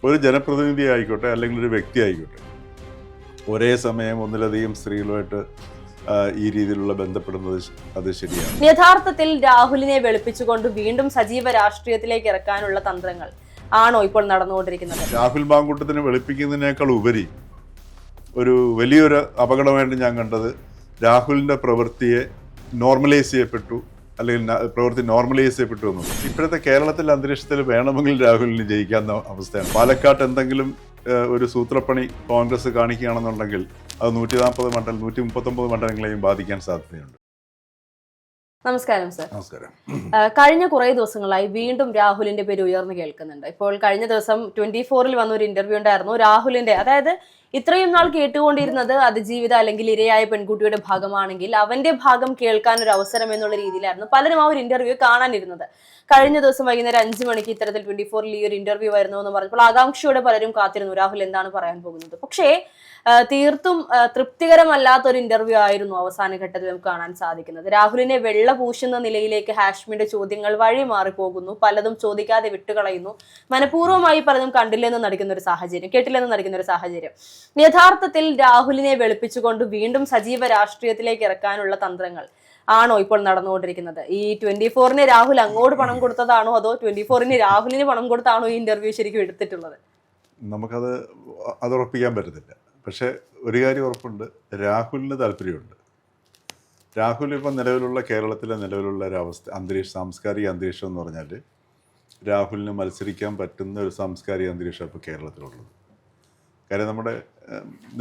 ഒരു ജനപ്രതിനിധി ആയിക്കോട്ടെ അല്ലെങ്കിൽ ഒരു വ്യക്തി ആയിക്കോട്ടെ, ഒരേ സമയം ഒന്നിലധികം സ്ത്രീകളുമായിട്ട് ഈ രീതിയിലുള്ള ബന്ധപ്പെടുന്നത് അത് ശരിയാണ്. യഥാർത്ഥത്തിൽ രാഹുലിനെ വെളുപ്പിച്ചുകൊണ്ട് വീണ്ടും സജീവ രാഷ്ട്രീയത്തിലേക്ക് ഇറക്കാനുള്ള തന്ത്രങ്ങൾ ആണോ ഇപ്പോൾ നടന്നുകൊണ്ടിരിക്കുന്നത്? രാഹുൽ മാങ്കൂട്ടത്തിനെ വെളുപ്പിക്കുന്നതിനേക്കാൾ ഉപരി ഒരു വലിയൊരു അപകടമായിട്ട് ഞാൻ കണ്ടത് രാഹുലിന്റെ പ്രവൃത്തിയെ നോർമലൈസ് ചെയ്യപ്പെട്ടു, അല്ലെങ്കിൽ പ്രവൃത്തി നോർമലൈസ് ചെയ്യപ്പെട്ടു എന്നു. ഇപ്പോഴത്തെ കേരളത്തിലെ അന്തരീക്ഷത്തിൽ വേണമെങ്കിൽ രാഹുലിന് ജയിക്കാവുന്ന അവസ്ഥയാണ്. പാലക്കാട്ട് എന്തെങ്കിലും ഒരു സൂത്രപ്പണി കോൺഗ്രസ് കാണിക്കുകയാണെന്നുണ്ടെങ്കിൽ അത് 140 മണ്ഡലം 139 മണ്ഡലങ്ങളെയും ബാധിക്കാൻ സാധ്യതയുണ്ട്. നമസ്കാരം സർ. നമസ്കാരം. കഴിഞ്ഞ കുറേ ദിവസങ്ങളായി വീണ്ടും രാഹുലിന്റെ പേര് ഉയർന്നു കേൾക്കുന്നുണ്ട്. ഇപ്പോൾ കഴിഞ്ഞ ദിവസം 24-ൽ വന്ന ഒരു ഇന്റർവ്യൂ ഉണ്ടായിരുന്നു രാഹുലിന്റെ. അതായത് ഇത്രയും നാൾ കേട്ടുകൊണ്ടിരുന്നത് അതിജീവിത അല്ലെങ്കിൽ ഇരയായ പെൺകുട്ടിയുടെ ഭാഗമാണെങ്കിൽ അവന്റെ ഭാഗം കേൾക്കാൻ ഒരു അവസരം എന്നുള്ള രീതിയിലായിരുന്നു പലരും ആ ഒരു ഇന്റർവ്യൂ കാണാനിരുന്നത്. കഴിഞ്ഞ ദിവസം വൈകുന്നേരം 5 മണിക്ക് ഇത്തരത്തിൽ 24-ൽ ഈ ഒരു ഇന്റർവ്യൂ ആയിരുന്നു എന്ന് പറഞ്ഞപ്പോൾ ആകാംക്ഷയോടെ പലരും കാത്തിരുന്നു രാഹുൽ എന്താണ് പറയാൻ പോകുന്നത്. പക്ഷേ തീർത്തും തൃപ്തികരമല്ലാത്ത ഒരു ഇന്റർവ്യൂ ആയിരുന്നു അവസാന ഘട്ടത്തിൽ നമുക്ക് കാണാൻ സാധിക്കുന്നത്. രാഹുലിനെ വെള്ള പൂശുന്ന നിലയിലേക്ക് ഹാഷ്മിയുടെ ചോദ്യങ്ങൾ വഴി മാറിപ്പോകുന്നു, പലതും ചോദിക്കാതെ വിട്ടുകളയുന്നു, മനഃപൂർവ്വമായി പലതും കണ്ടില്ലെന്ന് നടിക്കുന്ന ഒരു സാഹചര്യം, കേട്ടില്ലെന്ന് നടിക്കുന്ന ഒരു സാഹചര്യം. യഥാർത്ഥത്തിൽ രാഹുലിനെ വെളുപ്പിച്ചുകൊണ്ട് വീണ്ടും സജീവ രാഷ്ട്രീയത്തിലേക്ക് ഇറക്കാനുള്ള തന്ത്രങ്ങൾ ആണോ ഇപ്പോൾ നടന്നുകൊണ്ടിരിക്കുന്നത്? ഈ 24-ന് രാഹുൽ അങ്ങോട്ട് പണം കൊടുത്തതാണോ അതോ 24-ന് രാഹുലിന് പണം കൊടുത്താണോ ഈ ഇന്റർവ്യൂ ശരിക്കും എടുത്തിട്ടുള്ളത്? അത് ഉറപ്പിക്കാൻ പറ്റത്തില്ല. പക്ഷേ ഒരു കാര്യം ഉറപ്പുണ്ട്, രാഹുലിന് താല്പര്യമുണ്ട്. രാഹുൽ ഇപ്പം കേരളത്തിലെ നിലവിലുള്ള ഒരു സാംസ്കാരിക അന്തരീക്ഷം എന്ന് പറഞ്ഞാൽ രാഹുലിന് മത്സരിക്കാൻ പറ്റുന്ന ഒരു സാംസ്കാരിക അന്തരീക്ഷം ഇപ്പോൾ കേരളത്തിലുള്ളത്. കാര്യം നമ്മുടെ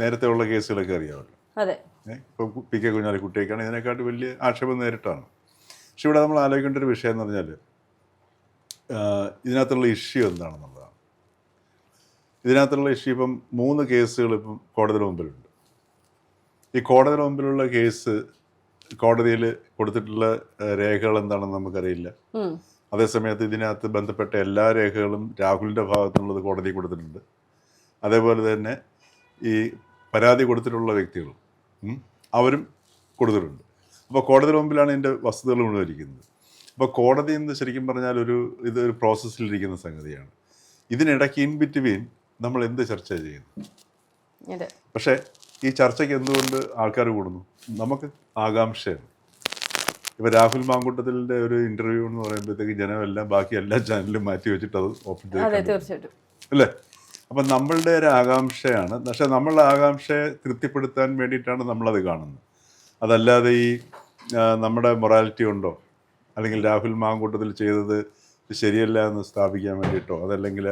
നേരത്തെ ഉള്ള കേസുകളൊക്കെ അറിയാമല്ലോ. അതെ, ഇപ്പോൾ പി കെ കുഞ്ഞാലിക്കുട്ടിയൊക്കെയാണ് ഇതിനെക്കാട്ട് വലിയ ആക്ഷേപം നേരിട്ടാണ്. പക്ഷെ ഇവിടെ നമ്മൾ ആലോചിക്കേണ്ട ഒരു വിഷയം എന്ന് പറഞ്ഞാൽ ഇതിനകത്തുള്ള ഇഷ്യൂ എന്താണെന്നുള്ളതാണ്. ഇതിനകത്തുള്ള ഇഷ്യൂ ഇപ്പം 3 കേസുകൾ ഇപ്പം കോടതിയുടെ മുമ്പിലുണ്ട്. ഈ കോടതിയുടെ മുമ്പിലുള്ള കേസ് കോടതിയിൽ കൊടുത്തിട്ടുള്ള രേഖകൾ എന്താണെന്ന് നമുക്കറിയില്ല. അതേസമയത്ത് ഇതിനകത്ത് ബന്ധപ്പെട്ട എല്ലാ രേഖകളും രാഹുലിൻ്റെ ഭാഗത്തുനിന്നുള്ളത് കോടതി കൊടുത്തിട്ടുണ്ട്. അതേപോലെ തന്നെ ഈ പരാതി കൊടുത്തിട്ടുള്ള വ്യക്തികളും അവരും കൊടുത്തിട്ടുണ്ട്. അപ്പോൾ കോടതിയുടെ മുമ്പിലാണ് ഇതിൻ്റെ വസ്തുതകൾ മുഴുവൻ ഇരിക്കുന്നത്. അപ്പോൾ കോടതി എന്ന് ശരിക്കും പറഞ്ഞാൽ ഇതൊരു പ്രോസസ്സിലിരിക്കുന്ന സംഗതിയാണ്. ഇതിനിടയ്ക്ക് ഇൻ ബിറ്റ്വീൻ നമ്മൾ എന്ത് ചർച്ച ചെയ്യുന്നു? പക്ഷേ ഈ ചർച്ചയ്ക്ക് എന്തുകൊണ്ട് ആൾക്കാർ കൂടുന്നു? നമുക്ക് ആകാംക്ഷയാണ്. ഇപ്പോൾ രാഹുൽ മാങ്കൂട്ടത്തിൻ്റെ ഒരു ഇൻ്റർവ്യൂ എന്ന് പറയുമ്പോഴത്തേക്ക് ജനമെല്ലാം ബാക്കി എല്ലാ ചാനലും മാറ്റി വെച്ചിട്ട് അത് ഓപ്പൺ ചെയ്തു അല്ലേ? അപ്പം നമ്മളുടെ ഒരു ആകാംക്ഷയാണ്. പക്ഷേ നമ്മളുടെ ആകാംക്ഷയെ തൃപ്തിപ്പെടുത്താൻ വേണ്ടിയിട്ടാണ് നമ്മളത് കാണുന്നത്. അതല്ലാതെ ഈ നമ്മുടെ മൊറാലിറ്റി ഉണ്ടോ, അല്ലെങ്കിൽ രാഹുൽ മാങ്കൂട്ടത്തിൽ ചെയ്തത് ശരിയല്ല എന്ന് സ്ഥാപിക്കാൻ വേണ്ടിയിട്ടോ, അതല്ലെങ്കിൽ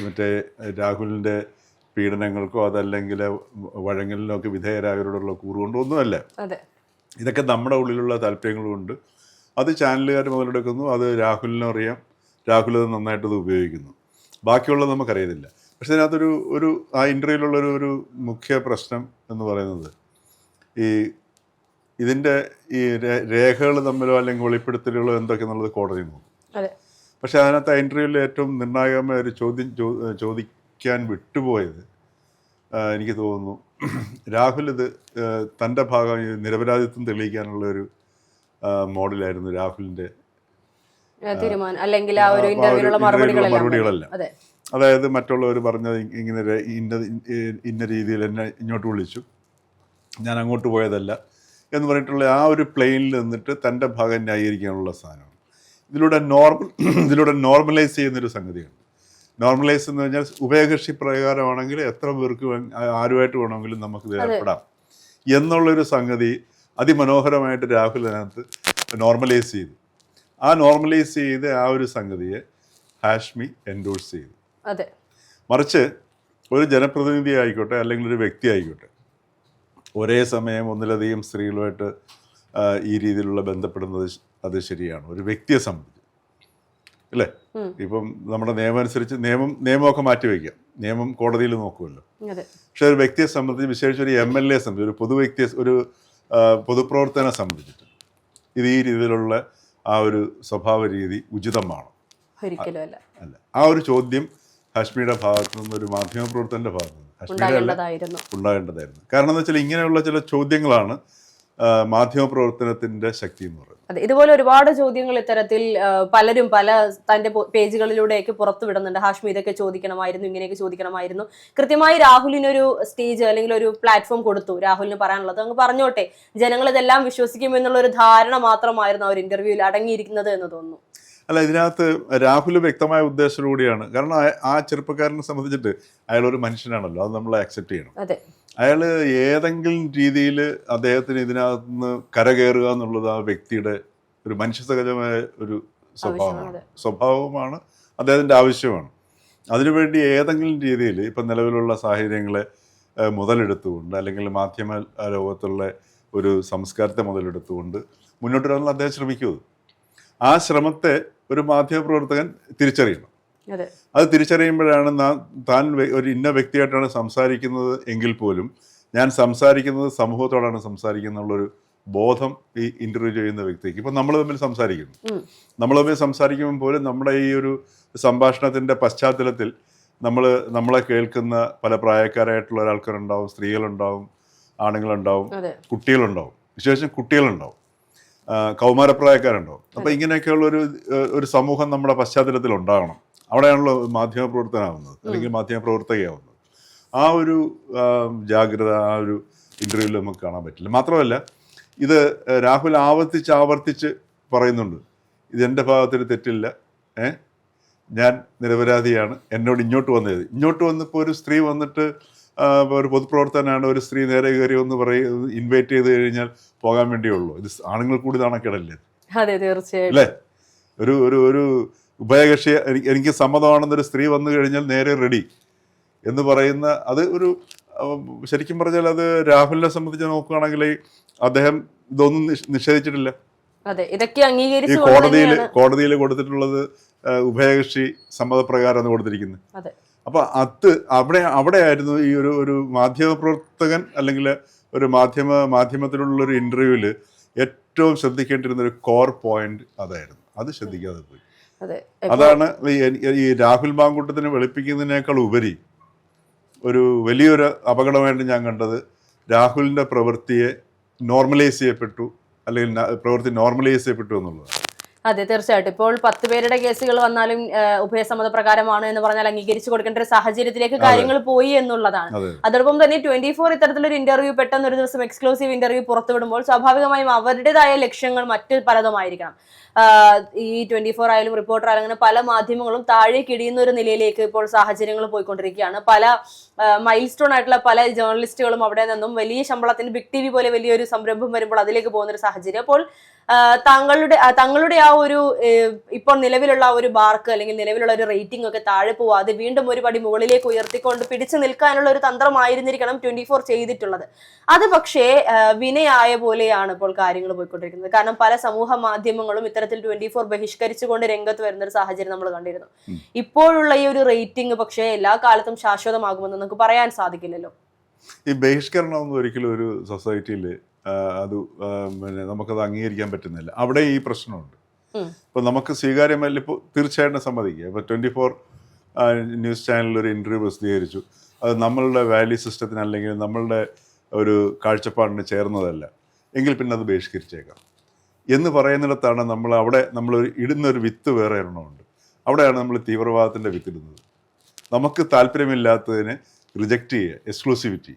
മറ്റേ രാഹുലിൻ്റെ പീഡനങ്ങൾക്കോ അതല്ലെങ്കിൽ വഴങ്ങലിനോ ഒക്കെ വിധേയരായവരോടുള്ള കൂറുകൊണ്ടോ ഒന്നുമല്ല. ഇതൊക്കെ നമ്മുടെ ഉള്ളിലുള്ള താല്പര്യങ്ങളുമുണ്ട്. അത് ചാനലുകാർ മുതലെടുക്കുന്നു. അത് രാഹുലിനറിയാം, രാഹുൽ അത് നന്നായിട്ടത് ഉപയോഗിക്കുന്നു. ബാക്കിയുള്ളത് നമുക്കറിയത്തില്ല. പക്ഷെ ഇതിനകത്തൊരു ആ ഇൻ്റർവ്യൂവിലുള്ളൊരു മുഖ്യ പ്രശ്നം എന്ന് പറയുന്നത് ഇതിൻ്റെ ഈ രേഖകൾ തമ്മിലോ അല്ലെങ്കിൽ വെളിപ്പെടുത്തലുകളോ എന്തൊക്കെയെന്നുള്ളത് കോടതി നോക്കും. പക്ഷെ അതിനകത്ത് ആ ഇൻ്റർവ്യൂവിൽ ഏറ്റവും നിർണായകമായ ഒരു ചോദിക്കാൻ വിട്ടുപോയത് എനിക്ക് തോന്നുന്നു, രാഹുൽ ഇത് തൻ്റെ ഭാഗം നിരപരാധിത്വം തെളിയിക്കാനുള്ള ഒരു മോഡലായിരുന്നു രാഹുലിൻ്റെ മറുപടികളല്ല. അതായത് മറ്റുള്ളവർ പറഞ്ഞത് ഇങ്ങനെ ഇന്ന രീതിയിൽ എന്നെ ഇങ്ങോട്ട് വിളിച്ചു, ഞാൻ അങ്ങോട്ട് പോയതല്ല എന്ന് പറഞ്ഞിട്ടുള്ള ആ ഒരു പ്ലെയിനിൽ നിന്നിട്ട് തൻ്റെ ഭാഗം ന്യായീകരിക്കാനുള്ള സാധനമാണ്. ഇതിലൂടെ നോർമലൈസ് ചെയ്യുന്നൊരു സംഗതിയാണ്. നോർമലൈസ് എന്ന് പറഞ്ഞാൽ ഉഭയകക്ഷി പ്രകാരമാണെങ്കിൽ എത്ര പേർക്ക് ആരുമായിട്ട് വേണമെങ്കിലും നമുക്ക് ഏർപ്പെടാം എന്നുള്ളൊരു സംഗതി അതിമനോഹരമായിട്ട് രാഹുൽ അതിനകത്ത് നോർമലൈസ് ചെയ്തു. ആ നോർമലൈസ് ചെയ്ത് ആ ഒരു സംഗതിയെ ഹാഷ്മി എൻഡോഴ്സ് ചെയ്തു. മറിച്ച് ഒരു ജനപ്രതിനിധി ആയിക്കോട്ടെ അല്ലെങ്കിൽ ഒരു വ്യക്തി ആയിക്കോട്ടെ, ഒരേ സമയം ഒന്നിലധികം സ്ത്രീകളുമായിട്ട് ഈ രീതിയിലുള്ള ബന്ധപ്പെടുന്നത് അത് ശരിയാണ് ഒരു വ്യക്തിയെ സംബന്ധിച്ച്, അല്ലേ? ഇപ്പം നമ്മുടെ നിയമം അനുസരിച്ച് നിയമമൊക്കെ മാറ്റിവെക്കാം, നിയമം കോടതിയിൽ നോക്കുമല്ലോ. പക്ഷെ ഒരു വ്യക്തിയെ സംബന്ധിച്ച്, വിശേഷിച്ച് ഒരു MLA സംബന്ധിച്ച്, ഒരു പൊതുവ്യക്തിയെ, ഒരു പൊതുപ്രവർത്തനെ സംബന്ധിച്ചിട്ട് ഇത് ഈ രീതിയിലുള്ള ആ ഒരു സ്വഭാവ രീതി ഉചിതമാണോ? അല്ല. ആ ഒരു ചോദ്യം ഹാഷ്മിയുടെ ഭാഗത്തു നിന്ന്, ഒരു മാധ്യമപ്രവർത്തകന്റെ ഭാഗത്തു നിന്ന് ഹാഷ്മിയുടെ ഉണ്ടാകേണ്ടതായിരുന്നു. കാരണം എന്ന് വെച്ചാൽ ഇങ്ങനെയുള്ള ചില ചോദ്യങ്ങളാണ് മാധ്യമപ്രവർത്തനത്തിൻ്റെ ശക്തി എന്ന് പറയുന്നത്. അതെ, ഇതുപോലെ ഒരുപാട് ചോദ്യങ്ങൾ ഇത്തരത്തിൽ പലരും പല തന്റെ പേജുകളിലൂടെയൊക്കെ പുറത്തു വിടുന്നുണ്ട്. ഹാഷ്മി ഇതൊക്കെ ചോദിക്കണമായിരുന്നു, ഇങ്ങനെയൊക്കെ ചോദിക്കണമായിരുന്നു. കൃത്യമായി രാഹുലിനൊരു സ്റ്റേജ് അല്ലെങ്കിൽ ഒരു പ്ലാറ്റ്ഫോം കൊടുത്തു. രാഹുലിന് പറയാനുള്ളത് അങ്ങ് പറഞ്ഞോട്ടെ, ജനങ്ങൾ ഇതെല്ലാം വിശ്വസിക്കും എന്നുള്ള ഒരു ധാരണ മാത്രമായിരുന്നു ആ ഒരു ഇന്റർവ്യൂവിൽ അടങ്ങിയിരിക്കുന്നത് എന്ന് തോന്നുന്നു. അല്ല, ഇതിനകത്ത് രാഹുൽ വ്യക്തമായ ഉദ്ദേശത്തോടുകൂടിയാണ്. കാരണം ആ ചെറുപ്പക്കാരനെ സംബന്ധിച്ചിട്ട് അയാൾ ഒരു മനുഷ്യനാണല്ലോ, അത് നമ്മൾ അക്സെപ്റ്റ് ചെയ്യണം. അതെ, അയാൾ ഏതെങ്കിലും രീതിയിൽ അദ്ദേഹത്തിന് ഇതിനകത്ത് നിന്ന് കരകയറുക എന്നുള്ളത് ആ വ്യക്തിയുടെ ഒരു മനുഷ്യസഹജമായ ഒരു സ്വഭാവമാണ്, അദ്ദേഹത്തിൻ്റെ ആവശ്യമാണ്. അതിനുവേണ്ടി ഏതെങ്കിലും രീതിയിൽ ഇപ്പം നിലവിലുള്ള സാഹചര്യങ്ങളെ മുതലെടുത്തുകൊണ്ട് അല്ലെങ്കിൽ മാധ്യമ ലോകത്തുള്ള ഒരു സംസ്കാരത്തെ മുതലെടുത്തുകൊണ്ട് മുന്നോട്ട് വരാൻ അദ്ദേഹം ശ്രമിക്കുക. ആ ശ്രമത്തെ ഒരു മാധ്യമപ്രവർത്തകൻ തിരിച്ചറിയണം. അത് തിരിച്ചറിയുമ്പോഴാണ് താൻ ഒരു ഇന്ന വ്യക്തിയായിട്ടാണ് സംസാരിക്കുന്നത് എങ്കിൽ പോലും ഞാൻ സംസാരിക്കുന്നത് സമൂഹത്തോടാണ് സംസാരിക്കുന്നുള്ളൊരു ബോധം ഈ ഇന്റർവ്യൂ ചെയ്യുന്ന വ്യക്തിക്ക്. ഇപ്പം നമ്മൾ തമ്മിൽ സംസാരിക്കുമ്പോൾ പോലും നമ്മുടെ ഈ ഒരു സംഭാഷണത്തിൻ്റെ പശ്ചാത്തലത്തിൽ നമ്മളെ കേൾക്കുന്ന പല പ്രായക്കാരായിട്ടുള്ള ഒരാൾക്കാരുണ്ടാവും, സ്ത്രീകളുണ്ടാവും, ആണുങ്ങളുണ്ടാവും, കുട്ടികളുണ്ടാവും, വിശേഷം കുട്ടികളുണ്ടാവും, കൗമാരപ്രായക്കാരുണ്ടാവും. അപ്പം ഇങ്ങനെയൊക്കെയുള്ള ഒരു സമൂഹം നമ്മുടെ പശ്ചാത്തലത്തിൽ ഉണ്ടാകണം. അവിടെയാണല്ലോ മാധ്യമപ്രവർത്തനാവുന്നത് അല്ലെങ്കിൽ മാധ്യമപ്രവർത്തകയാവുന്നത്. ആ ഒരു ജാഗ്രത ആ ഒരു ഇന്റർവ്യൂവിൽ നമുക്ക് കാണാൻ പറ്റില്ല. മാത്രമല്ല, ഇത് രാഹുൽ ആവർത്തിച്ച് പറയുന്നുണ്ട്, ഇതെൻ്റെ ഭാഗത്തിന് തെറ്റില്ല, ഞാൻ നിരപരാധിയാണ്, എന്നോട് ഇങ്ങോട്ട് വന്നപ്പോൾ ഒരു സ്ത്രീ വന്നിട്ട് ഒരു പൊതുപ്രവർത്തനാണ്, ഒരു സ്ത്രീ നേരെ കയറി ഒന്ന് ഇൻവൈറ്റ് ചെയ്ത് കഴിഞ്ഞാൽ പോകാൻ വേണ്ടിയുള്ളൂ. ഇത് ആണുങ്ങൾ കൂടി നാണക്കേടല്ലേ? അതെ, തീർച്ചയായും അല്ലേ? ഒരു ഉഭയകക്ഷി എനിക്ക് സമ്മതമാണെന്നൊരു സ്ത്രീ വന്നു കഴിഞ്ഞാൽ നേരെ റെഡി എന്ന് പറയുന്ന അത് ഒരു ശരിക്കും പറഞ്ഞാൽ അത് രാഹുലിനെ സംബന്ധിച്ച് നോക്കുകയാണെങ്കിൽ അദ്ദേഹം ഇതൊന്നും നിഷേധിച്ചിട്ടില്ല. ഈ കോടതിയിൽ കൊടുത്തിട്ടുള്ളത് ഉഭയകക്ഷി സമ്മതപ്രകാരമാണ് കൊടുത്തിരിക്കുന്നത്. അപ്പൊ അവിടെയായിരുന്നു ഈ ഒരു മാധ്യമപ്രവർത്തകൻ അല്ലെങ്കിൽ ഒരു മാധ്യമത്തിലുള്ള ഒരു ഇന്റർവ്യൂവിൽ ഏറ്റവും ശ്രദ്ധിക്കേണ്ടിരുന്ന ഒരു കോർ പോയിന്റ് അതായിരുന്നു. അത് ശ്രദ്ധിക്കാതെ പോയി. അതാണ് ഈ രാഹുൽ മാങ്കൂട്ടത്തിനെ വെളുപ്പിക്കുന്നതിനേക്കാൾ ഉപരി ഒരു വലിയൊരു അപകടമായിട്ട് ഞാൻ കണ്ടത് രാഹുലിന്റെ പ്രവൃത്തിയെ നോർമലൈസ് ചെയ്യപ്പെട്ടു അല്ലെങ്കിൽ പ്രവൃത്തി നോർമലൈസ് ചെയ്യപ്പെട്ടു എന്നുള്ളതാണ്. അതെ, തീർച്ചയായിട്ടും. ഇപ്പോൾ 10 പേരുടെ കേസുകൾ വന്നാലും ഉഭയസമ്മത പ്രകാരമാണ് എന്ന് പറഞ്ഞാൽ അംഗീകരിച്ചു കൊടുക്കേണ്ട ഒരു സാഹചര്യത്തിലേക്ക് കാര്യങ്ങൾ പോയി എന്നുള്ളതാണ്. അതോടൊപ്പം തന്നെ 24 ഇത്തരത്തിലൊരു ഇന്റർവ്യൂ പെട്ടെന്ന് ഒരു ദിവസം എക്സ്ക്ലൂസീവ് ഇന്റർവ്യൂ പുറത്തുവിടുമ്പോൾ സ്വാഭാവികമായും അവരുടേതായ ലക്ഷ്യങ്ങൾ മറ്റ് പലതുമായിരിക്കണം. ഈ 24 ആയാലും റിപ്പോർട്ടർ ആയാലും അങ്ങനെ പല മാധ്യമങ്ങളും താഴെ കിടിയുന്ന ഒരു നിലയിലേക്ക് ഇപ്പോൾ സാഹചര്യങ്ങൾ പോയിക്കൊണ്ടിരിക്കുകയാണ്. പല മൈൽ സ്റ്റോൺ ആയിട്ടുള്ള പല ജേർണലിസ്റ്റുകളും അവിടെ നിന്നും വലിയ ശമ്പളത്തിന് ബിഗ് TV പോലെ വലിയൊരു സംരംഭം വരുമ്പോൾ അതിലേക്ക് പോകുന്ന ഒരു സാഹചര്യം. അപ്പോൾ തങ്ങളുടെ ആ ഒരു ഇപ്പോൾ നിലവിലുള്ള ഒരു ബാർക്ക് അല്ലെങ്കിൽ നിലവിലുള്ള ഒരു റേറ്റിംഗ് ഒക്കെ താഴെ പോവാതെ വീണ്ടും ഒരു പടി മുകളിലേക്ക് ഉയർത്തിക്കൊണ്ട് പിടിച്ചു നിൽക്കാനുള്ള ഒരു തന്ത്രമായിരുന്നിരിക്കണം 24 ചെയ്തിട്ടുള്ളത്. അത് പക്ഷേ വിനയായ പോലെയാണ് ഇപ്പോൾ കാര്യങ്ങൾ പോയിക്കൊണ്ടിരിക്കുന്നത്. കാരണം പല സമൂഹ മാധ്യമങ്ങളും ഇത്തരത്തിൽ 24 ബഹിഷ്കരിച്ചുകൊണ്ട് രംഗത്ത് വരുന്ന ഒരു സാഹചര്യം നമ്മൾ കണ്ടിരുന്നു. ഇപ്പോഴുള്ള ഈ ഒരു റേറ്റിംഗ് പക്ഷേ എല്ലാ കാലത്തും ശാശ്വതമാകുമെന്ന് നമുക്ക് പറയാൻ സാധിക്കില്ലല്ലോ. ഈ ബഹിഷ്കരണം ഒരിക്കലും ഒരു സൊസൈറ്റിയിൽ അത് നമുക്കത് അംഗീകരിക്കാൻ പറ്റുന്നില്ല. അവിടെ ഈ പ്രശ്നമുണ്ട്. ഇപ്പൊ നമുക്ക് സ്വീകാര്യമല്ല. ഇപ്പോൾ തീർച്ചയായിട്ടും സമ്മതിക്കുക. ഇപ്പൊ 24 ന്യൂസ് ചാനലിൽ ഒരു ഇന്റർവ്യൂ പ്രസിദ്ധീകരിച്ചു. അത് നമ്മളുടെ വാല്യൂ സിസ്റ്റത്തിന് അല്ലെങ്കിൽ നമ്മളുടെ ഒരു കാഴ്ചപ്പാടിന് ചേർന്നതല്ല എങ്കിൽ പിന്നെ അത് ബഹിഷ്കരിച്ചേക്കാം എന്ന് പറയുന്നിടത്താണ് നമ്മൾ ഇടുന്നൊരു വിത്ത് വേറെ എണ്ണമുണ്ട്. അവിടെയാണ് നമ്മൾ തീവ്രവാദത്തിൻ്റെ വിത്തിടുന്നത്. നമുക്ക് താല്പര്യമില്ലാത്തതിനെ റിജക്റ്റ് ചെയ്യുക, എക്സ്ക്ലൂസിവിറ്റി,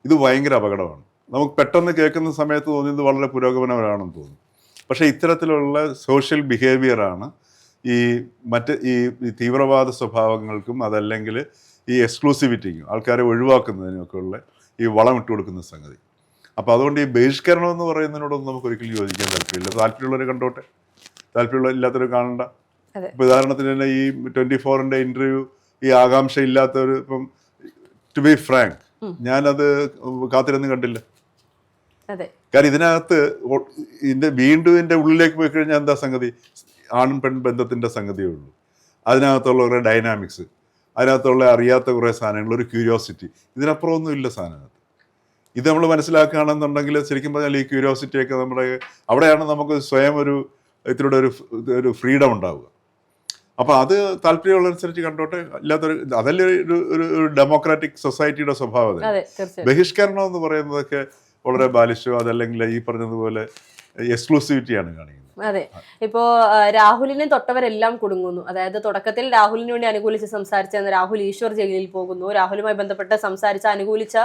ഇത് ഭയങ്കര അപകടമാണ്. നമുക്ക് പെട്ടെന്ന് കേൾക്കുന്ന സമയത്ത് തോന്നിയത് വളരെ പുരോഗമനപരമാണെന്ന് തോന്നും. പക്ഷേ ഇത്തരത്തിലുള്ള സോഷ്യൽ ബിഹേവിയറാണ് ഈ തീവ്രവാദ സ്വഭാവങ്ങൾക്കും അതല്ലെങ്കിൽ ഈ എക്സ്ക്ലൂസിവിറ്റിക്കും ആൾക്കാരെ ഒഴിവാക്കുന്നതിനൊക്കെ ഉള്ള ഈ വളമിട്ട് കൊടുക്കുന്ന സംഗതി. അപ്പോൾ അതുകൊണ്ട് ഈ ബഹിഷ്കരണം എന്ന് പറയുന്നതിനോടൊന്നും നമുക്ക് ഒരിക്കലും യോജിക്കാൻ താല്പര്യമില്ല. താല്പര്യമുള്ളവർ കണ്ടോട്ടെ, ഇല്ലാത്തവർ കാണണ്ട. ഇപ്പം ഉദാഹരണത്തിന് തന്നെ ഈ 24ന്റെ ഇന്റർവ്യൂ ഈ ആകാംക്ഷ ഇല്ലാത്തവർ, ഇപ്പം ടു ബി ഫ്രാങ്ക് ഞാനത് കാത്തിരുന്ന് കണ്ടില്ല. കാരണം ഇതിനകത്ത് വീണ്ടും ഇതിൻ്റെ ഉള്ളിലേക്ക് പോയി കഴിഞ്ഞാൽ എന്താ സംഗതി? ആണും പെൺ ബന്ധത്തിൻ്റെ സംഗതിയേ ഉള്ളൂ. അതിനകത്തുള്ള കുറേ ഡൈനാമിക്സ്, അതിനകത്തുള്ള അറിയാത്ത കുറേ സാധനങ്ങൾ, ഒരു ക്യൂരിയോസിറ്റി, ഇതിനപ്പുറമൊന്നും ഇല്ല സാധനത്ത്. ഇത് നമ്മൾ മനസ്സിലാക്കുകയാണെന്നുണ്ടെങ്കിൽ ശരിക്കും പറഞ്ഞാൽ ഈ ക്യൂരിയോസിറ്റിയൊക്കെ അവിടെയാണ് നമുക്ക് സ്വയം ഇതിലൂടെ ഒരു ഫ്രീഡം ഉണ്ടാവുക. അപ്പോൾ അത് താല്പര്യമുള്ളതനുസരിച്ച് കണ്ടോട്ടെ, അതല്ലേ ഒരു ഡെമോക്രാറ്റിക് സൊസൈറ്റിയുടെ സ്വഭാവം. ബഹിഷ്കരണം എന്ന് പറയുന്നതൊക്കെ വളരെ ബാലിശോ അതല്ലെങ്കിൽ ഈ പറഞ്ഞതുപോലെ എക്സ്ക്ലൂസിവിറ്റിയാണ് കാണിക്കുന്നത്. അതെ, ഇപ്പോ രാഹുലിനെ തൊട്ടവരെല്ലാം കുടുങ്ങുന്നു. അതായത് തുടക്കത്തിൽ രാഹുലിന് വേണ്ടി അനുകൂലിച്ച് സംസാരിച്ച രാഹുൽ ഈശ്വർ ജയിലിൽ പോകുന്നു. രാഹുലുമായി ബന്ധപ്പെട്ട് സംസാരിച്ച അനുകൂലിച്ച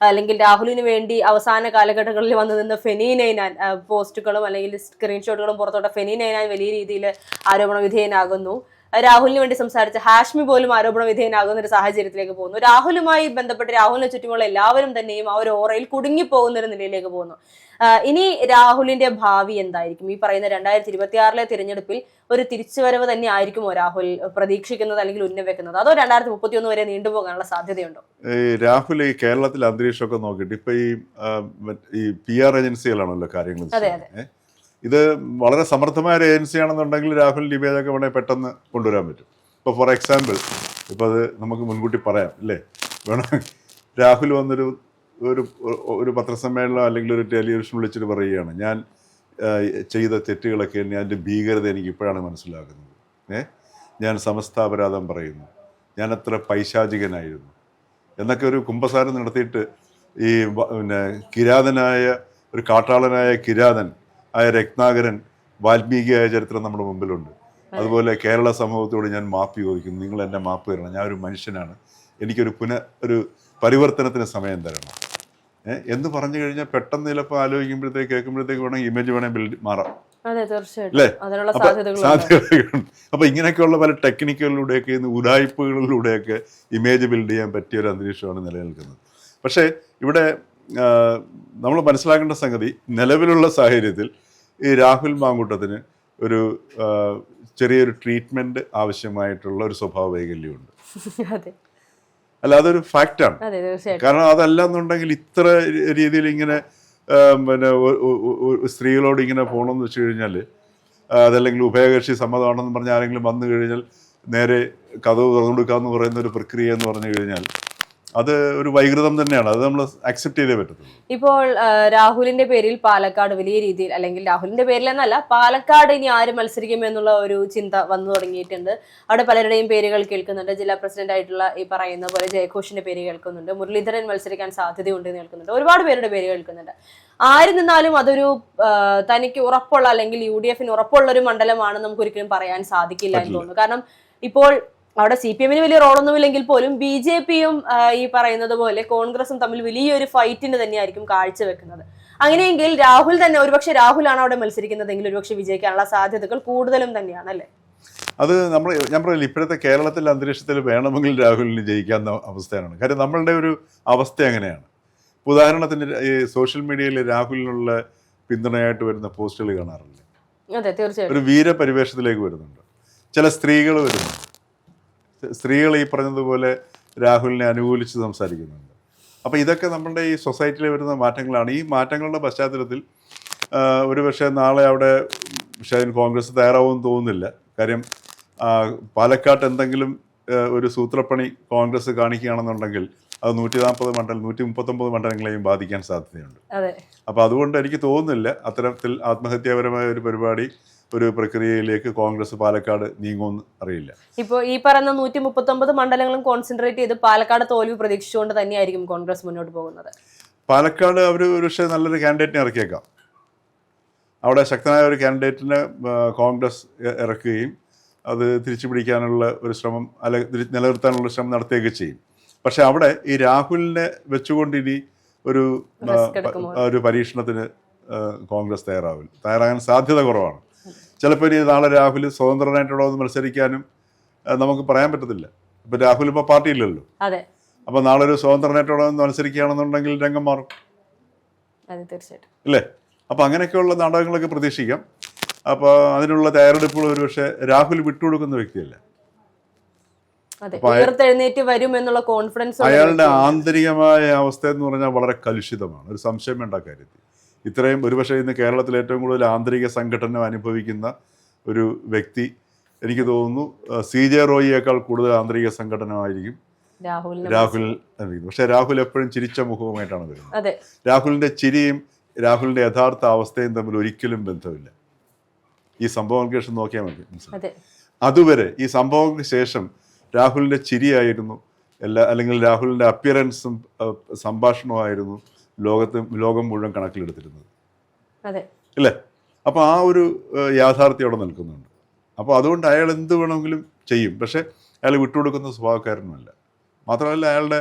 അല്ലെങ്കിൽ രാഹുലിന് വേണ്ടി അവസാന കാലഘട്ടങ്ങളിൽ വന്നു നിന്ന് ഫെനി നൈനാൻ പോസ്റ്റുകളും അല്ലെങ്കിൽ സ്ക്രീൻഷോട്ടുകളും പുറത്തോട്ട് ഫെനി നൈനാൻ വലിയ രീതിയിൽ ആരോപണ വിധേയനാകുന്നു. രാഹുലിന് വേണ്ടി സംസാരിച്ച ഹാഷ്മി പോലും ആരോപണ വിധേയനാകുന്ന ഒരു സാഹചര്യത്തിലേക്ക് പോകുന്നു. രാഹുലുമായി ബന്ധപ്പെട്ട് രാഹുലിന് ചുറ്റുമുള്ള എല്ലാവരും തന്നെയും ആ ഒരു ഓറയിൽ കുടുങ്ങിപ്പോകുന്ന ഒരു നിലയിലേക്ക് പോകുന്നു. ഇനി രാഹുലിന്റെ ഭാവി എന്തായിരിക്കും? ഈ പറയുന്ന 2026 തിരഞ്ഞെടുപ്പിൽ ഒരു തിരിച്ചുവരവ് തന്നെ ആയിരിക്കുമോ രാഹുൽ പ്രതീക്ഷിക്കുന്നത് അല്ലെങ്കിൽ ഉന്നവെക്കുന്നത്, അതോ 2031 വരെ നീണ്ടുപോകാനുള്ള സാധ്യതയുണ്ടോ? രാഹുൽ ഈ കേരളത്തിലെ അന്തരീക്ഷമൊക്കെ നോക്കിയിട്ട് ഇപ്പൊ ഈ PR ഏജൻസികളാണല്ലോ കാര്യങ്ങൾ. ഇത് വളരെ സമർത്ഥമായ ഒരു ഏജൻസിയാണെന്നുണ്ടെങ്കിൽ രാഹുൽ നിവേദൊക്കെ വേണമെങ്കിൽ പെട്ടെന്ന് കൊണ്ടുവരാൻ പറ്റും. ഇപ്പോൾ ഫോർ എക്സാമ്പിൾ ഇപ്പോൾ അത് നമുക്ക് മുൻകൂട്ടി പറയാം അല്ലേ, വേണം രാഹുൽ വന്നൊരു ഒരു പത്രസമ്മേളനം അല്ലെങ്കിൽ ഒരു ടെലിവിഷൻ വിളിച്ചിട്ട് പറയുകയാണ്, ഞാൻ ചെയ്ത തെറ്റുകളൊക്കെ അതിൻ്റെ ഭീകരത എനിക്ക് ഇപ്പോഴാണ് മനസ്സിലാക്കുന്നത്, ഞാൻ സമസ്താപരാധം പറയുന്നു, ഞാൻ അത്ര പൈശാചികനായിരുന്നു എന്നൊക്കെ ഒരു കുമ്പസാരം നടത്തിയിട്ട് ഈ കിരാതനായ ഒരു കാട്ടാളനായ കിരാതൻ ആയ രത്നാകരൻ വാൽമീകിയായ ചരിത്രം നമ്മുടെ മുമ്പിലുണ്ട്. അതുപോലെ കേരള സമൂഹത്തോട് ഞാൻ മാപ്പ് ചോദിക്കുന്നു, നിങ്ങൾ എന്നെ മാപ്പ് തരണം, ഞാൻ ഒരു മനുഷ്യനാണ്, എനിക്കൊരു ഒരു പരിവർത്തനത്തിന് സമയം തരണം എന്ന് പറഞ്ഞു കഴിഞ്ഞാൽ പെട്ടെന്ന് ചിലപ്പോൾ ആലോചിക്കുമ്പോഴത്തേക്ക് കേൾക്കുമ്പോഴത്തേക്ക് വേണമെങ്കിൽ ഇമേജ് വേണമെങ്കിൽ മാറാം അല്ലേ, സാധ്യതകളുണ്ട്. അപ്പൊ ഇങ്ങനെയൊക്കെയുള്ള പല ടെക്നിക്കുകളിലൂടെയൊക്കെ ഉഡായിപ്പുകളിലൂടെയൊക്കെ ഇമേജ് ബിൽഡ് ചെയ്യാൻ പറ്റിയ ഒരു അന്തരീക്ഷമാണ് നിലനിൽക്കുന്നത്. പക്ഷേ ഇവിടെ നമ്മൾ മനസ്സിലാക്കേണ്ട സംഗതി, നിലവിലുള്ള സാഹചര്യത്തിൽ ഈ രാഹുൽ മാങ്കൂട്ടത്തിന് ഒരു ചെറിയൊരു ട്രീറ്റ്മെന്റ് ആവശ്യമായിട്ടുള്ള ഒരു സ്വഭാവ വൈകല്യമുണ്ട്. അല്ല, അതൊരു ഫാക്റ്റാണ്. കാരണം അതല്ല എന്നുണ്ടെങ്കിൽ ഇത്ര രീതിയിൽ ഇങ്ങനെ സ്ത്രീകളോട് ഇങ്ങനെ പോകണമെന്ന് വെച്ച് കഴിഞ്ഞാൽ, അതല്ലെങ്കിൽ ഉഭയകക്ഷി സമ്മതമാണെന്ന് പറഞ്ഞാൽ ആരെങ്കിലും വന്നു കഴിഞ്ഞാൽ നേരെ കഥവ് തുറന്നു കൊടുക്കാമെന്ന് പറയുന്ന ഒരു പ്രക്രിയ എന്ന് പറഞ്ഞു കഴിഞ്ഞാൽ അത് ഒരു വൈകൃതം തന്നെയാണ്. അത് നമ്മൾ അക്സെപ്റ്റ് ചെയ്തേ പറ്റത്തുള്ളൂ. ഇപ്പോൾ രാഹുലിന്റെ പേരിൽ പാലക്കാട് വലിയ രീതിയിൽ, അല്ലെങ്കിൽ രാഹുലിന്റെ പേരിൽ എന്നല്ല, പാലക്കാട് ഇനി ആര് മത്സരിക്കും എന്നുള്ള ഒരു ചിന്ത വന്നു തുടങ്ങിയിട്ടുണ്ട്. അവിടെ പലരുടെയും പേരുകൾ കേൾക്കുന്നുണ്ട്. ജില്ലാ പ്രസിഡന്റ് ആയിട്ടുള്ള ഈ പറയുന്ന പോലെ ജയഘോഷിന്റെ പേര് കേൾക്കുന്നുണ്ട്. മുരളീധരൻ മത്സരിക്കാൻ സാധ്യതയുണ്ട് എന്ന് കേൾക്കുന്നുണ്ട്. ഒരുപാട് പേരുടെ പേര് കേൾക്കുന്നുണ്ട്. ആര് നിന്നാലും അതൊരു തനിക്ക് ഉറപ്പുള്ള അല്ലെങ്കിൽ UDF ഉറപ്പുള്ള ഒരു മണ്ഡലമാണ് നമുക്ക് ഒരിക്കലും പറയാൻ സാധിക്കില്ല എന്ന് തോന്നുന്നു. കാരണം ഇപ്പോൾ അവിടെ CPM വലിയ റോളൊന്നുമില്ലെങ്കിൽ പോലും BJPയും ഈ പറയുന്നത് പോലെ കോൺഗ്രസും തമ്മിൽ വലിയൊരു ഫൈറ്റിന് തന്നെയായിരിക്കും കാഴ്ചവെക്കുന്നത്. അങ്ങനെയെങ്കിൽ രാഹുൽ തന്നെ, ഒരുപക്ഷെ രാഹുലാണ് അവിടെ മത്സരിക്കുന്നതെങ്കിൽ ഒരുപക്ഷെ വിജയിക്കാനുള്ള സാധ്യതകൾ കൂടുതലും തന്നെയാണ് അല്ലേ? അത് ഞാൻ പറയില്ല, ഇപ്പോഴത്തെ കേരളത്തിലെ അന്തരീക്ഷത്തിൽ വേണമെങ്കിൽ രാഹുലിന് ജയിക്കാവുന്ന അവസ്ഥയാണ്. കാര്യം നമ്മളുടെ ഒരു അവസ്ഥ അങ്ങനെയാണ്. ഉദാഹരണത്തിന് ഈ സോഷ്യൽ മീഡിയയിൽ രാഹുലിനുള്ള പിന്തുണയായിട്ട് വരുന്ന പോസ്റ്റുകൾ കാണാറില്ലേ? അതെ, തീർച്ചയായും ഒരു വീരപരിവേഷത്തിലേക്ക് വരുന്നുണ്ട്. ചില സ്ത്രീകൾ വരുന്നുണ്ട്. സ്ത്രീകൾ ഈ പറഞ്ഞതുപോലെ രാഹുലിനെ അനുകൂലിച്ച് സംസാരിക്കുന്നുണ്ട്. അപ്പോൾ ഇതൊക്കെ നമ്മളുടെ ഈ സൊസൈറ്റിയിൽ വരുന്ന മാറ്റങ്ങളാണ്. ഈ മാറ്റങ്ങളുടെ പശ്ചാത്തലത്തിൽ ഒരുപക്ഷെ നാളെ അവിടെ കോൺഗ്രസ് തയ്യാറാവുമെന്ന് തോന്നുന്നില്ല. കാര്യം പാലക്കാട്ട് എന്തെങ്കിലും ഒരു സൂത്രപ്പണി കോൺഗ്രസ് കാണിക്കുകയാണെന്നുണ്ടെങ്കിൽ അത് 140 മണ്ഡലം 139 മണ്ഡലങ്ങളെയും ബാധിക്കാൻ സാധ്യതയുണ്ട്. അപ്പോൾ അതുകൊണ്ട് എനിക്ക് തോന്നുന്നില്ല അത്തരത്തിൽ ആത്മഹത്യാപരമായ ഒരു പരിപാടി, ഒരു പ്രക്രിയയിലേക്ക് കോൺഗ്രസ് പാലക്കാട് നീങ്ങുമെന്ന് അറിയില്ല. ഇപ്പോൾ ഈ പറയുന്ന 139 മണ്ഡലങ്ങളും കോൺസെൻട്രേറ്റ് ചെയ്ത് പാലക്കാട് തോൽവി പ്രതീക്ഷിച്ചുകൊണ്ട് തന്നെയായിരിക്കും കോൺഗ്രസ് മുന്നോട്ട് പോകുന്നത്. പാലക്കാട് അവർ ഒരുപക്ഷെ നല്ലൊരു കാൻഡിഡേറ്റിനെ ഇറക്കിയേക്കാം. അവിടെ ശക്തനായ ഒരു കാൻഡിഡേറ്റിനെ കോൺഗ്രസ് ഇറക്കുകയും അത് തിരിച്ചു പിടിക്കാനുള്ള ഒരു ശ്രമം, അല്ലെങ്കിൽ നിലനിർത്താനുള്ള ശ്രമം നടത്തുകയൊക്കെ ചെയ്യും. പക്ഷെ അവിടെ ഈ രാഹുലിനെ വെച്ചുകൊണ്ടിനി ഒരു പരീക്ഷണത്തിന് കോൺഗ്രസ് തയ്യാറാകാൻ സാധ്യത കുറവാണ്. ചിലപ്പോൾ ഇനി നാളെ രാഹുൽ സ്വതന്ത്രനായിട്ടുള്ള മത്സരിക്കാനും നമുക്ക് പറയാൻ പറ്റത്തില്ല. ഇപ്പൊ രാഹുൽ ഇപ്പൊ പാർട്ടിയില്ലല്ലോ. അപ്പൊ നാളെ ഒരു സ്വതന്ത്രനായിട്ടുള്ള മത്സരിക്കുകയാണെന്നുണ്ടെങ്കിൽ രംഗം മാറും അല്ലേ? അപ്പൊ അങ്ങനെയൊക്കെയുള്ള നാടകങ്ങളൊക്കെ പ്രതീക്ഷിക്കാം. അപ്പൊ അതിനുള്ള തയ്യാറെടുപ്പുകൾ ഒരുപക്ഷെ രാഹുൽ വിട്ടുകൊടുക്കുന്ന വ്യക്തിയല്ല. അയാളുടെ ആന്തരികമായ അവസ്ഥ എന്ന് പറഞ്ഞാൽ വളരെ കലുഷിതമാണ്, ഒരു സംശയം വേണ്ട കാര്യത്തിൽ. ഇത്രയും ഒരുപക്ഷെ ഇന്ന് കേരളത്തിൽ ഏറ്റവും കൂടുതൽ ആന്തരിക സംഘടന അനുഭവിക്കുന്ന ഒരു വ്യക്തി, എനിക്ക് തോന്നുന്നു CJ റോയിയേക്കാൾ കൂടുതൽ ആന്തരിക സംഘടനമായിരിക്കും രാഹുൽ. പക്ഷെ രാഹുൽ എപ്പോഴും ചിരിച്ച മുഖവുമായിട്ടാണ് വരുന്നത്. രാഹുലിന്റെ ചിരിയും രാഹുലിന്റെ യഥാർത്ഥ അവസ്ഥയും തമ്മിൽ ഒരിക്കലും ബന്ധമില്ല. ഈ സംഭവങ്ങൾക്ക് ശേഷം നോക്കിയാൽ മതി. അതുവരെ ഈ സംഭവങ്ങൾക്ക് ശേഷം രാഹുലിന്റെ ചിരിയായിരുന്നു അല്ലെങ്കിൽ രാഹുലിന്റെ അപ്പിയറൻസും സംഭാഷണമായിരുന്നു ലോകം മുഴുവൻ കണക്കിലെടുത്തിരുന്നത്, അതെ അല്ലേ? അപ്പോൾ ആ ഒരു യാഥാർത്ഥ്യം അവിടെ നിൽക്കുന്നുണ്ട്. അപ്പോൾ അതുകൊണ്ട് അയാൾ എന്ത് വേണമെങ്കിലും ചെയ്യും. പക്ഷേ അയാൾ വിട്ടുകൊടുക്കുന്ന സ്വഭാവക്കാരനുമല്ല. മാത്രമല്ല അയാളുടെ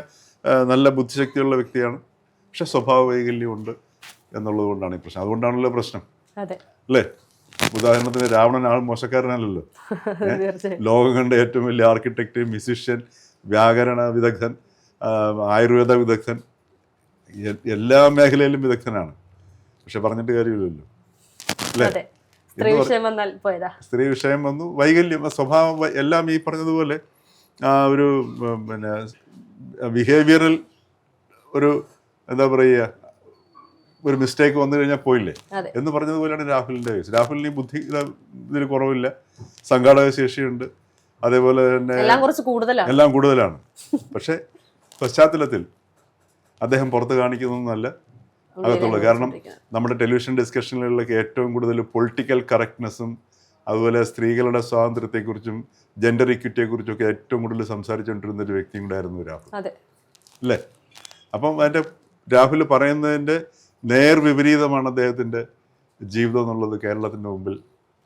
നല്ല ബുദ്ധിശക്തിയുള്ള വ്യക്തിയാണ്, പക്ഷെ സ്വഭാവ വൈകല്യം ഉണ്ട് എന്നുള്ളത് കൊണ്ടാണ് ഈ പ്രശ്നം. അതുകൊണ്ടാണല്ലോ പ്രശ്നം, അതെ അല്ലേ? ഉദാഹരണത്തിന് രാവണൻ ആൾ മോശക്കാരനല്ലല്ലോ. ലോകം കണ്ട ഏറ്റവും വലിയ ആർക്കിടെക്റ്റ്, മ്യൂസിഷ്യൻ, വ്യാകരണ വിദഗ്ധൻ, ആയുർവേദ വിദഗ്ധൻ, എല്ലാ മേഖലയിലും വിദഗ്ധനാണ്. പക്ഷെ പറഞ്ഞിട്ട് കാര്യമില്ലല്ലോ, അല്ലേ? സ്ത്രീ വിഷയം വന്നു, വൈകല്യം, സ്വഭാവം, എല്ലാം ഈ പറഞ്ഞതുപോലെ ഒരു പിന്നെ ബിഹേവിയറൽ ഒരു എന്താ പറയുക, ഒരു മിസ്റ്റേക്ക് വന്നു കഴിഞ്ഞാൽ പോയില്ലേ എന്ന് പറഞ്ഞതുപോലെയാണ് രാഹുലിൻ്റെ കേസ്. രാഹുലിന് ബുദ്ധി ഇതിൽ കുറവില്ല, സംഘാടക ശേഷിയുണ്ട്, അതേപോലെ തന്നെ എല്ലാം കൂടുതലാണ്. പക്ഷെ പശ്ചാത്തലത്തിൽ അദ്ദേഹം പുറത്ത് കാണിക്കുന്നതൊന്നല്ല, അകത്തുള്ളത്. കാരണം നമ്മുടെ ടെലിവിഷൻ ഡിസ്കഷനുകളിലൊക്കെ ഏറ്റവും കൂടുതൽ പൊളിറ്റിക്കൽ കറക്റ്റ്നെസ്സും അതുപോലെ സ്ത്രീകളുടെ സ്വാതന്ത്ര്യത്തെക്കുറിച്ചും ജെൻഡർ ഇക്വിറ്റിയെക്കുറിച്ചും ഒക്കെ ഏറ്റവും കൂടുതൽ സംസാരിച്ചുകൊണ്ടിരുന്ന ഒരു വ്യക്തി ഉണ്ടായിരുന്നു രാഹുൽ, അല്ലേ? അപ്പം അതിൻ്റെ രാഹുൽ പറയുന്നതിൻ്റെ നേർ വിപരീതമാണ് അദ്ദേഹത്തിൻ്റെ ജീവിതം എന്നുള്ളത് കേരളത്തിൻ്റെ മുമ്പിൽ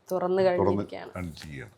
തുറന്ന് കാണിക്കുകയാണ്.